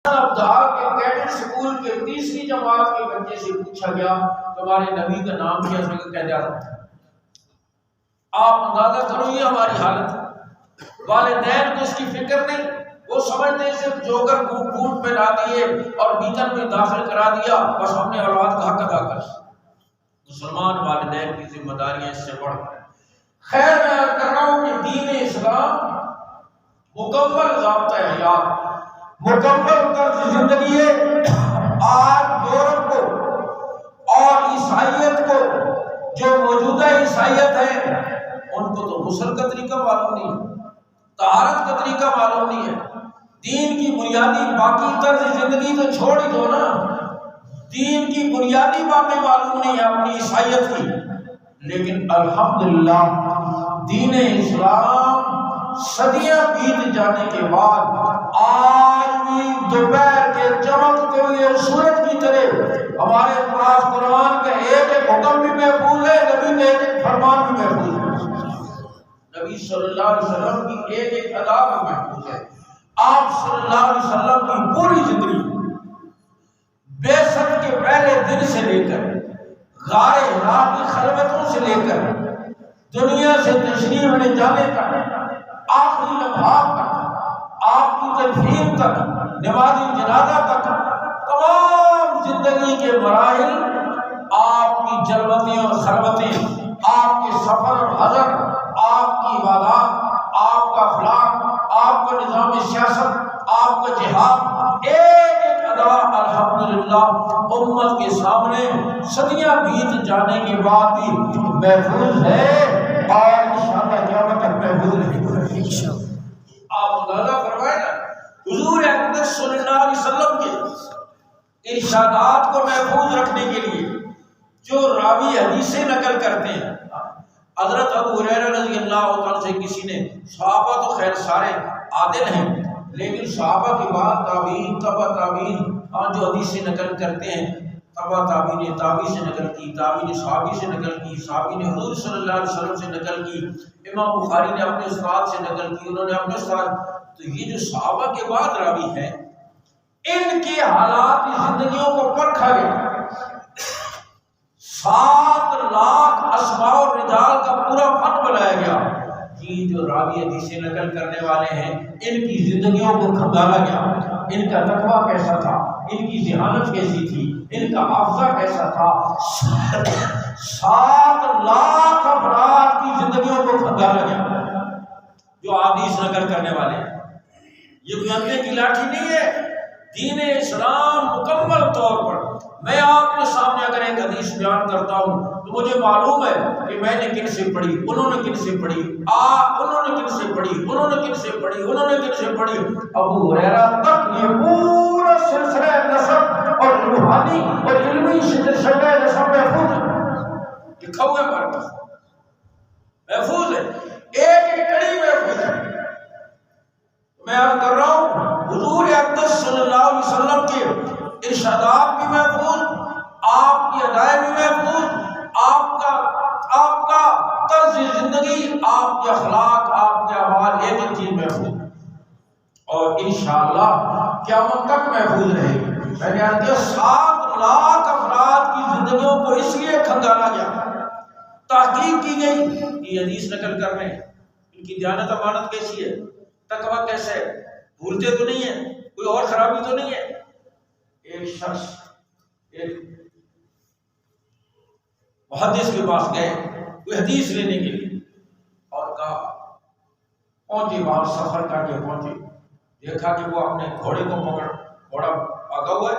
ابدال کے cadet school کے تیسری جماعت کے بچے سے پوچھا گیا تمہارے نبی کا نام کیا؟ اس نے کہا کہہ جاتا۔ آپ اندازہ کرو یہ ہماری حالت، والدین کو اس کی فکر نہیں، وہ سمجھتے صرف جوگر بوٹ پہ لا دیے اور بیکن میں داخل کرا دیا، بس ہم نے اولاد کا حق ادا کر۔ مسلمان والدین کی ذمہ داریاں اس سے بڑھ ہیں۔ خیر میں عرض کر رہا ہوں کہ دین اسلام مکمل ضابطۂ حیات، مکمل طرز زندگی ہے۔ آج یورپ کو اور عیسائیت کو، جو موجودہ عیسائیت ہے، ان کو تو غسل کا طریقہ معلوم نہیں ہے، طہارت کا طریقہ معلوم نہیں ہے، دین کی بنیادی باقی طرز زندگی تو چھوڑ ہی دو نا، دین کی بنیادی باتیں معلوم نہیں ہے اپنی عیسائیت کی۔ لیکن الحمدللہ دین اسلام صدیاں بیت جانے کے بعد آج بھی دوپہر کے چمکتے ہوئے سورج کی طرح ہمارے پاس قرآن کا ایک ایک حکم بھی محفوظ ہے، نبی کا ایک ایک فرمان بھی محفوظ ہے، نبی صلی اللہ علیہ وسلم کی ایک ایک ادا بھی محفوظ ہے۔ آپ صلی اللہ علیہ وسلم کی پوری زندگی بعثت کے پہلے دن سے لے کر غار حرا کی خلوتوں سے لے کر دنیا سے تشریف لے جانے تک، آخری لمحات تک، آپ کی تدفین تک، نماز جنازہ تک، تمام زندگی کے مراحل آپ کی جلوتیں اور خلوتیں، آپ کے سفر اور حضر، آپ کی عبادات، آپ کا اخلاق، آپ کا نظام سیاست، آپ کا جہاد، ایک ایک ادا الحمدللہ امت کے سامنے صدیاں بیت جانے کے بعد بھی محفوظ ہے اور انشاءاللہ قیامت تک محفوظ رہے گا۔ آپ اندازہ فرمائیں نا، حضور اقدس صلی اللہ علیہ وسلم کے ارشادات کو محفوظ رکھنے کے لیے جو راوی حدیثیں نقل کرتے ہیں، حضرت ابو ہریرہ رضی اللہ عنہ سے کسی نے، صحابہ تو خیر سارے عادل ہیں، لیکن صحابہ کے بعد تابعین، تبع تابعین جو حدیثیں نقل کرتے ہیں، تبع تابعین نے تابعی سے نقل کی، تابعی نے صحابی سے نقل کی، صحابی نے حضور صلی اللہ علیہ وسلم سے نقل کی، امام بخاری نے اپنے استاد سے نقل کی، انہوں نے اپنے استاد، تو یہ جو صحابہ کے بعد راوی ہیں، ان کے حالات کی زندگیوں کو پرکھا گیا۔ 7 لاکھ اسماء و رجال کا پورا فن بنایا گیا۔ یہ جو راوی حدیثیں نقل کرنے والے ہیں، ان کی زندگیوں کو کھنگالا گیا، ان کا تقویٰ کیسا تھا، ان کی ذہانت کیسی تھی، ان کا حافظہ کیسا تھا۔ 7 لاکھ افراد کی زندگیوں کو کھنگالا گیا جو حدیث نقل کرنے والے ہیں۔ یہ کوئی اندھے کی لاٹھی نہیں ہے، دین اسلام مکمل طور پر، میں آپ کے سامنے اگر ایک حدیث بیان کرتا ہوں تو مجھے معلوم ہے کہ میں نے کن سے پڑھی، انہوں نے کن سے پڑھی، انہوں نے کن سے پڑھی، انہوں نے کن سے پڑھی، انہوں نے کن سے پڑھی۔ ابو ہریرہ تک یہ پورا سلسلہ نسب اور روحانی اور علمی سلسلہ نسب محفوظ ہے، لکھا ہوا ہے ہمارے پاس، محفوظ ہے، ایک ایک کڑی محفوظ ہے۔ میں عرض کر رہا ہوں حضور اقدس صلی اللہ علیہ وسلم کے ارشادات بھی محفوظ، آپ کی ادائیں بھی محفوظ، آپ کا طرز زندگی، آپ کے اخلاق، آپ کے اعمال، ایک ایک چیز محفوظ اور انشاءاللہ قیامت تک محفوظ رہے گی۔ میں نے عرض کیا 7 لاکھ افراد کی زندگیوں کو اس لیے کھنگالا گیا، تحقیق کی گئی کہ حدیث نقل کر رہے ہیں، ان کی دیانت امانت کیسی ہے، تقویٰ کیسے ہے، بھولتے تو نہیں ہے، کوئی اور خرابی تو نہیں ہے۔ ایک شخص ایک محدث کے پاس گئے کوئی حدیث لینے کے لیے اور کہا، پہنچے وہاں سفر کر کے پہنچے، دیکھا کہ وہ اپنے گھوڑے کو گھوڑا آگا ہوا ہے،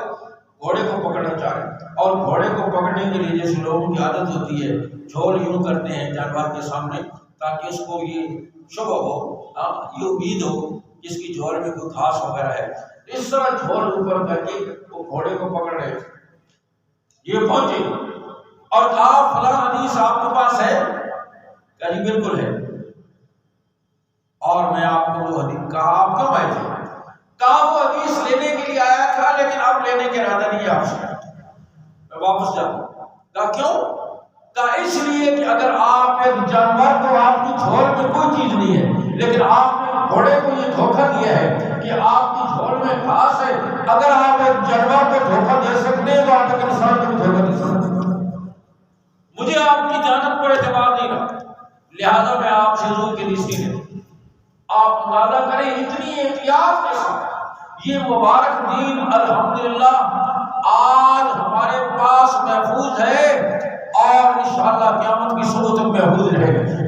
گھوڑے کو پکڑنا چاہ رہے، اور گھوڑے کو پکڑنے کے لیے جیسے لوگوں کی عادت ہوتی ہے جھول یوں کرتے ہیں جانور کے سامنے تاکہ اس کو یہ شبہ ہو، یہ امید ہو کہ اس کی جھول میں کوئی گھاس وغیرہ ہے، اس طرح جھول اوپر کر کے وہ گھوڑے کو پکڑ رہے تھے۔ یہ پہنچے اور کہا فلاں حدیث آپ کے پاس ہے؟ کہا جی بالکل ہے، اور میں آپ کو وہ حدیث، کہا آپ کیوں آئے تھے؟ کہا وہ حدیث لینے کے لیے آیا تھا لیکن اب لینے کے ارادہ نہیں ہے آپ سے، میں واپس جاؤں۔ کہا کیوں؟ کہا اس لیے کہ اگر آپ ایک جانور کو، آپ کی جھول میں کوئی چیز نہیں ہے لیکن آپ نے گھوڑے کو یہ دھوکہ دیا ہے کہ آپ کی جھول میں گھاس ہے، اگر آپ ایک جانور کو دھوکہ دے سکتے ہیں تو آپ ایک انسان کو دھوکہ دے سکتے ہیں۔ مجھے آپ کی جانت پر اعتبار نہیں رہا، لہذا میں آپ سے ضرور کے نشین ہے۔ آپ اندازہ کریں اتنی احتیاط کے ساتھ یہ مبارک دین الحمدللہ آج ہمارے پاس محفوظ ہے اور انشاءاللہ قیامت کی صبح تک محفوظ رہے گا۔